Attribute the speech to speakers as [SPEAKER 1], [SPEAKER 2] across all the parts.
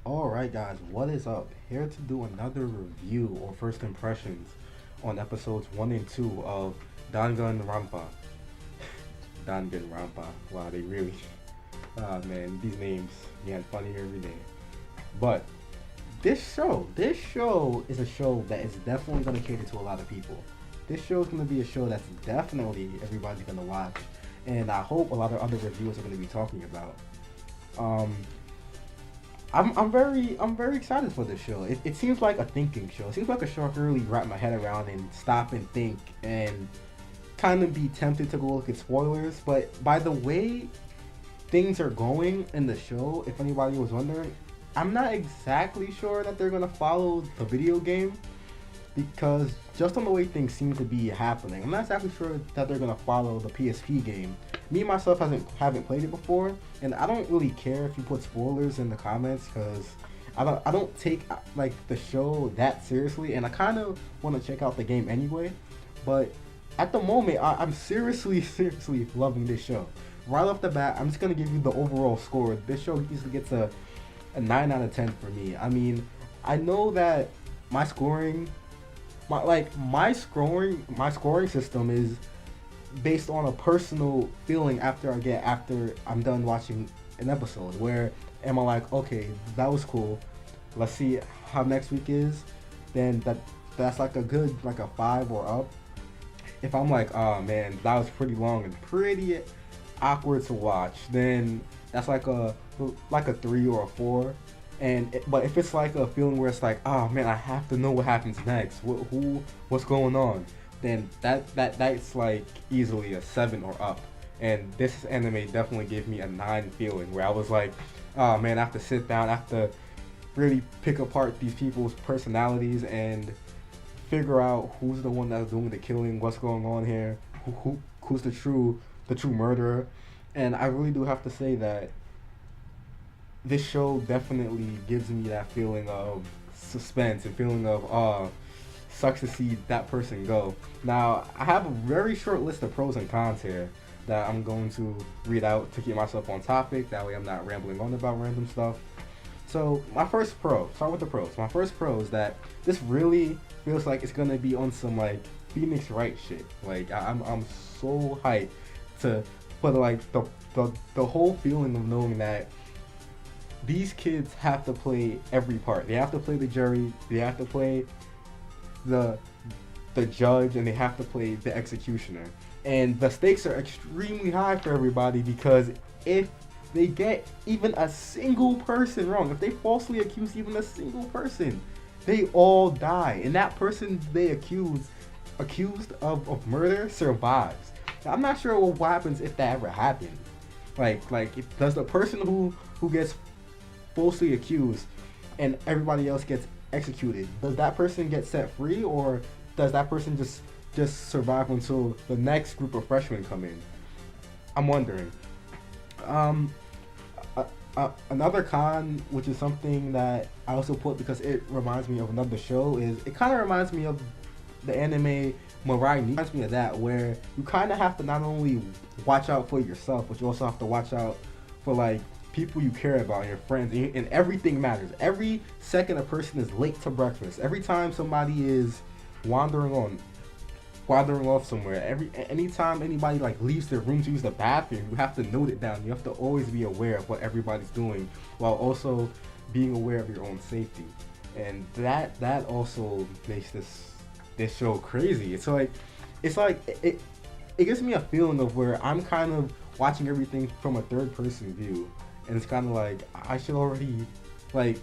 [SPEAKER 1] Alright guys, what is up? Here to do another review or first impressions on episodes 1 and 2 of Dangan Rampa. Dangan Rampa. Wow, they really ah man, these names get funnier every day. But this show is a show that is definitely gonna cater to a lot of people. This show is gonna be a show that's definitely everybody's gonna watch. And I hope a lot of other reviewers are gonna be talking about. Um I'm very excited for this show. It seems like a thinking show. It seems like a show I can really wrap my head around and stop and think and kind of be tempted to go look at spoilers. But by the way things are going in the show, if anybody was wondering, I'm not exactly sure that they're gonna follow the video game because just on the way things seem to be happening, I'm not exactly sure that they're gonna follow the PSP game. Me myself haven't played it before, and I don't really care if you put spoilers in the comments because I don't take like the show that seriously, and I kind of want to check out the game anyway. But at the moment, I'm seriously loving this show. Right off the bat, I'm just gonna give you the overall score. This show easily gets a 9 out of 10 for me. I mean, I know that my scoring my scoring system is based on a personal feeling after I'm done watching an episode. Where am I like, okay, that was cool. Let's see how next week is. Then that's like a good like a 5 or up. If I'm like, oh man, that was pretty long and pretty awkward to watch, then that's like a 3 or a 4. But if it's like a feeling where it's like, oh man, I have to know what happens next. What's going on? Then that's like easily a 7 or up. And this anime definitely gave me a 9 feeling where I was like, oh man, I have to sit down, I have to really pick apart these people's personalities and figure out who's the one that's doing the killing, what's going on here, who's the true murderer. And I really do have to say that this show definitely gives me that feeling of suspense and feeling of sucks to see that person go. Now I have a very short list of pros and cons here that I'm going to read out to keep myself on topic. That way I'm not rambling on about random stuff. So my first pro, start with the pros. My first pro is that this really feels like it's gonna be on some like Phoenix Wright shit. Like I'm so hyped to, but like the whole feeling of knowing that these kids have to play every part. They have to play the jury. They have to play the the judge, and they have to play the executioner. And the stakes are extremely high for everybody because if they get even a single person wrong, if they falsely accuse even a single person, they all die. And that person they accused of murder survives. Now, I'm not sure what happens if that ever happened. Does the person who gets falsely accused and everybody else gets executed, does that person get set free, or does that person just survive until the next group of freshmen come in? I'm wondering. Um, Another con, which is something that I also put because it reminds me of another show, is it kind of reminds me of the anime Mirai. Reminds me of that, where you kind of have to not only watch out for yourself, but you also have to watch out for like people you care about, your friends, and everything matters. Every second a person is late to breakfast, every time somebody is wandering on wandering off somewhere, anytime anybody like leaves their room to use the bathroom, you have to note it down. You have to always be aware of what everybody's doing while also being aware of your own safety. And that also makes this show crazy. It gives me a feeling of where I'm kind of watching everything from a third person view, and it's kind of like like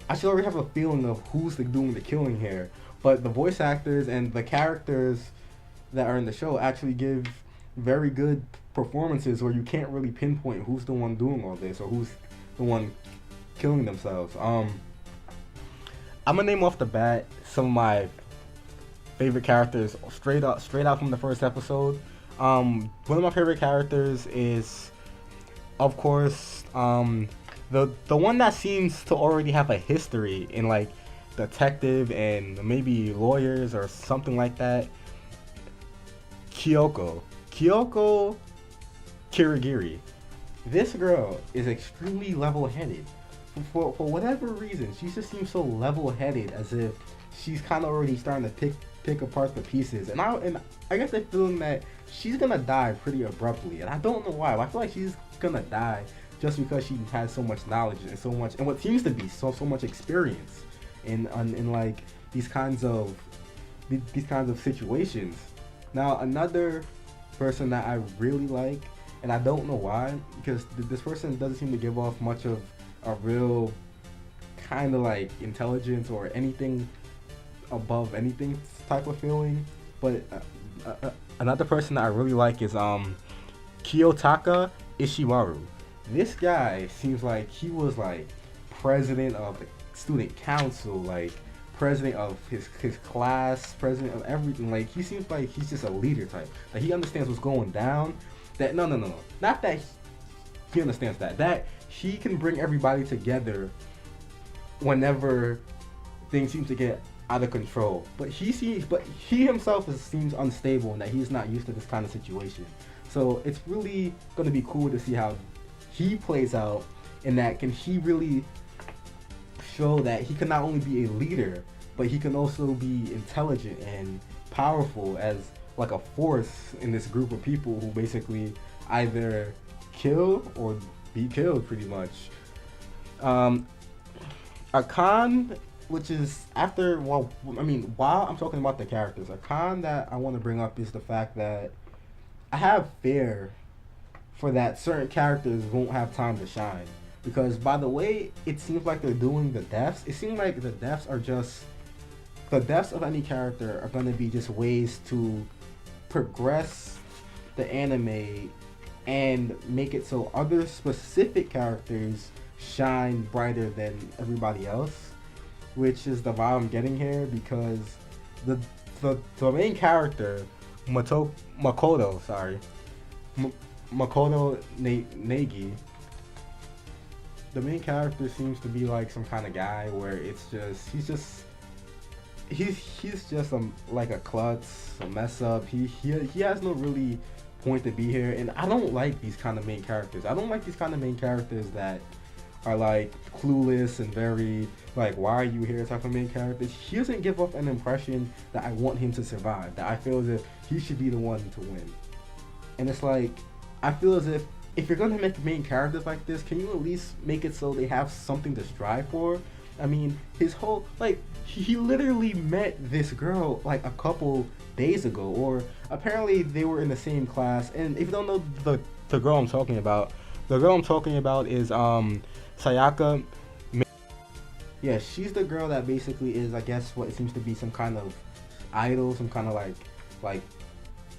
[SPEAKER 1] I should already have a feeling of who's doing the killing here. But the voice actors and the characters that are in the show actually give very good performances where you can't really pinpoint who's the one doing all this or who's the one killing themselves. I'm gonna name off the bat some of my favorite characters straight out from the first episode. One of my favorite characters is, of course, the one that seems to already have a history in like detective and maybe lawyers or something like that. Kyoko Kirigiri. This girl is extremely level-headed. for whatever reason, she just seems so level-headed, as if she's kind of already starting to pick apart the pieces. And I get the feeling that she's gonna die pretty abruptly, and I don't know why. But I feel like she's gonna die just because she has so much knowledge and what seems to be so much experience in like these kinds of situations. Now, another person that I really like, and I don't know why, because this person doesn't seem to give off much of a real kind of like intelligence or anything above anything type of feeling. But another person that I really like is Kiyotaka Ishimaru. This guy seems like he was like president of the student council, like president of his class, president of everything. Like, he seems like he's just a leader type. Like, he understands what's going down. That no, not that he understands that he can bring everybody together whenever things seem to get out of control. But he himself seems unstable and that he's not used to this kind of situation. So it's really gonna be cool to see how he plays out, in that can he really show that he can not only be a leader, but he can also be intelligent and powerful as like a force in this group of people who basically either kill or be killed, pretty much. A con, which is while I'm talking about the characters, a con that I want to bring up is the fact that I have fear for that certain characters won't have time to shine. Because by the way it seems like they're doing the deaths, it seems like the deaths of any character are going to be just ways to progress the anime and make it so other specific characters shine brighter than everybody else, which is the vibe I'm getting here. Because the main character, Makoto Nagi, the main character seems to be like some kind of guy where it's just he's just like a klutz, a mess up. He has no really point to be here, and I don't like these kind of main characters. I don't like these kind of main characters that are like clueless and very like, why are you here type of main characters. He doesn't give off an impression that I want him to survive, that I feel as if he should be the one to win. And it's like, I feel as if you're gonna make main characters like this, can you at least make it so they have something to strive for? I mean, his whole, like, he literally met this girl like a couple days ago, or apparently they were in the same class. And if you don't know the girl I'm talking about, is Sayaka. Yeah, she's the girl that basically is, I guess, what it seems to be some kind of idol, some kind of like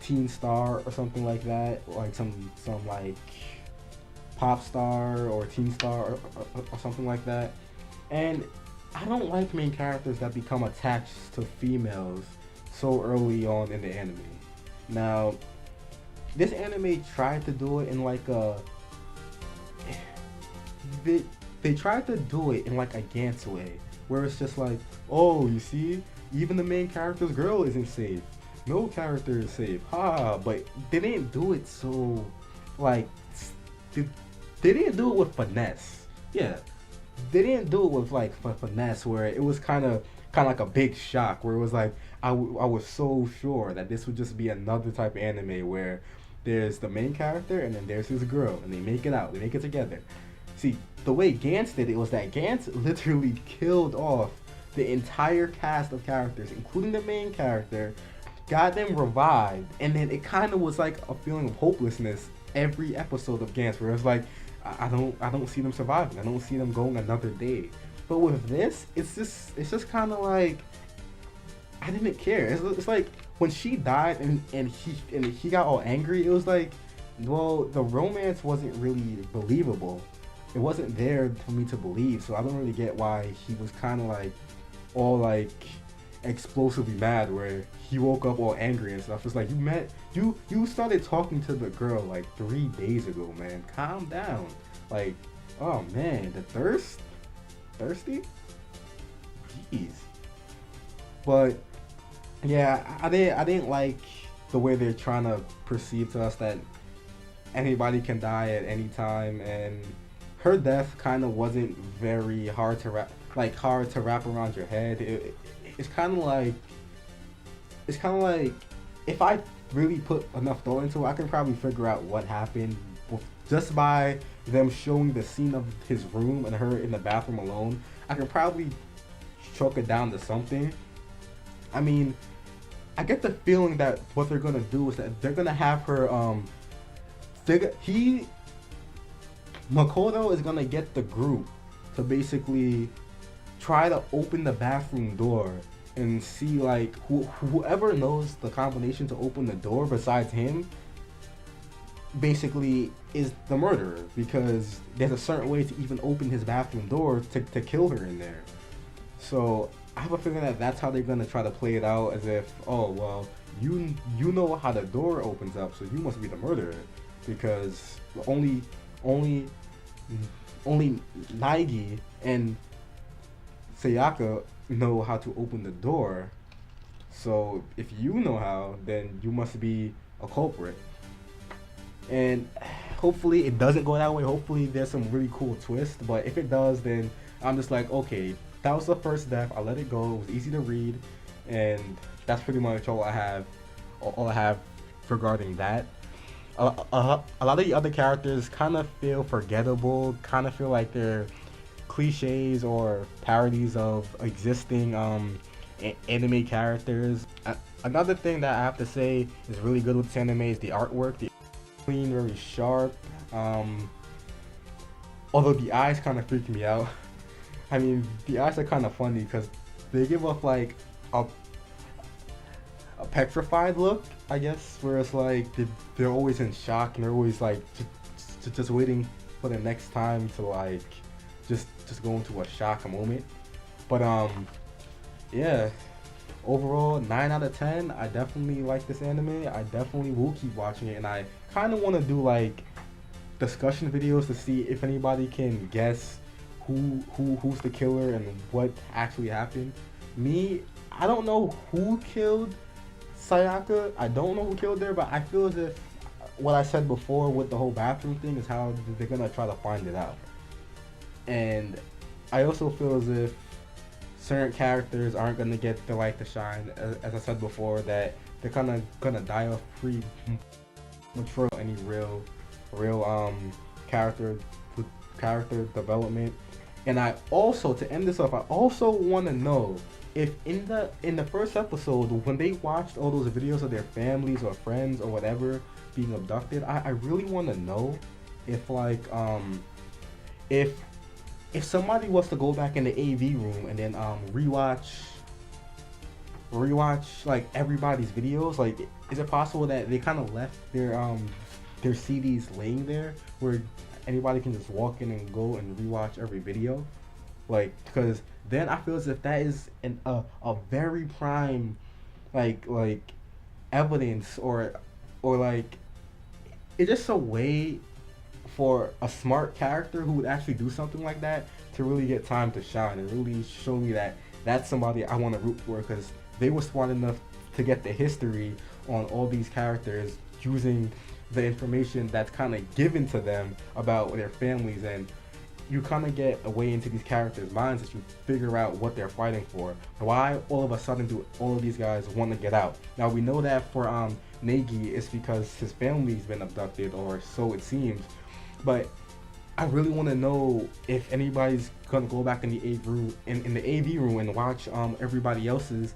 [SPEAKER 1] teen star or something like that, like some like pop star or teen star or something like that. And I don't like main characters that become attached to females so early on in the anime. Now, this anime tried to do it in like they tried to do it in like a Gantz way, where it's just like, oh, you see, even the main character's girl isn't safe. No character is safe. But they didn't do it so, like, they didn't do it with finesse. Yeah, they didn't do it with like finesse, where it was kind of like a big shock, where it was like, I was so sure that this would just be another type of anime where there's the main character and then there's his girl and they make it together. See, the way Gantz did it was that Gantz literally killed off the entire cast of characters, including the main character, got them revived, and then it kind of was like a feeling of hopelessness every episode of Gantz, where it's like, I don't see them surviving. I don't see them going another day. But with this, it's just kind of like, I didn't care. It's like when she died and he got all angry. It was like, well, the romance wasn't really believable. It wasn't there for me to believe. So I don't really get why he was kind of like all like explosively mad, where he woke up all angry and stuff. It's like, you started talking to the girl like 3 days ago, man. Calm down. Like, oh man, the thirsty? Jeez. But yeah, I didn't like the way they're trying to perceive to us that anybody can die at any time, and her death kind of wasn't very hard to wrap around your head. It's kind of like if I really put enough thought into it, I can probably figure out what happened just by them showing the scene of his room and her in the bathroom alone. I can probably chalk it down to something. I mean, I get the feeling that what they're gonna do is that they're gonna have her Makoto is gonna get the group to basically try to open the bathroom door and see like whoever knows the combination to open the door besides him basically is the murderer, because there's a certain way to even open his bathroom door to kill her in there. So I have a feeling that that's how they're gonna try to play it out, as if, oh well, you know how the door opens up, so you must be the murderer, because only Naegi and Sayaka know how to open the door. So if you know how, then you must be a culprit. And hopefully it doesn't go that way. Hopefully there's some really cool twist. But if it does, then I'm just like, okay, that was the first death. I let it go. It was easy to read, and that's pretty much all I have. All I have regarding that. A lot of the other characters kind of feel forgettable. Kind of feel like they're cliches or parodies of existing anime characters. Another thing that I have to say is really good with this anime is the artwork. The clean, very sharp. Although the eyes kind of freak me out. I mean, the eyes are kind of funny because they give off like a petrified look, I guess, where it's like they're always in shock and they're always like just waiting for the next time to like just go into a shock moment. But yeah, overall 9 out of 10. I definitely like this anime. I definitely will keep watching it, and I kind of want to do like discussion videos to see if anybody can guess who's the killer and what actually happened. Me, I don't know who killed Sayaka. I don't know who killed her, but I feel as if what I said before with the whole bathroom thing is how they're gonna try to find it out. And I also feel as if certain characters aren't gonna get the light to shine. As I said before, that they're kind of gonna die off premature any real character development. And I also, to end this off, I also want to know if in the first episode, when they watched all those videos of their families or friends or whatever being abducted, I really want to know if like if somebody was to go back in the AV room and then rewatch like everybody's videos, like is it possible that they kind of left their CDs laying there where anybody can just walk in and go and rewatch every video? Like, because then I feel as if that is a very prime like evidence or like it's just a way for a smart character who would actually do something like that to really get time to shine and really show me that that's somebody I want to root for, because they were smart enough to get the history on all these characters using the information that's kind of given to them about their families, and you kind of get a way into these characters' minds as you figure out what they're fighting for. Why all of a sudden do all of these guys want to get out? Now we know that for Negi, it's because his family's been abducted, or so it seems. But I really want to know if anybody's gonna go back in the AV room, in the AV room, and watch everybody else's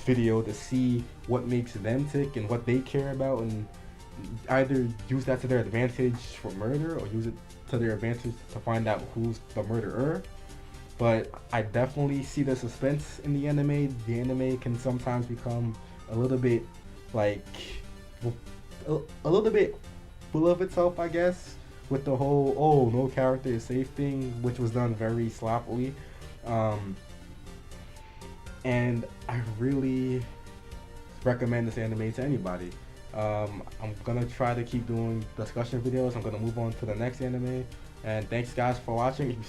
[SPEAKER 1] video to see what makes them tick and what they care about, and either use that to their advantage for murder or use it to their advantage to find out who's the murderer. But I definitely see the suspense in the anime. The anime can sometimes become a little bit like a little bit full of itself, I guess, with the whole "oh, no character is safe" thing, which was done very sloppily. And I really recommend this anime to anybody. I'm gonna try to keep doing discussion videos. I'm gonna move on to the next anime, and thanks guys for watching. If you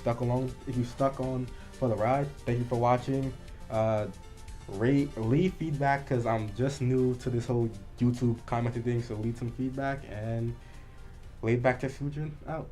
[SPEAKER 1] stuck on for the ride, thank you for watching. Leave feedback, because I'm just new to this whole YouTube commenting thing, so leave some feedback. And laid back to Fujin out.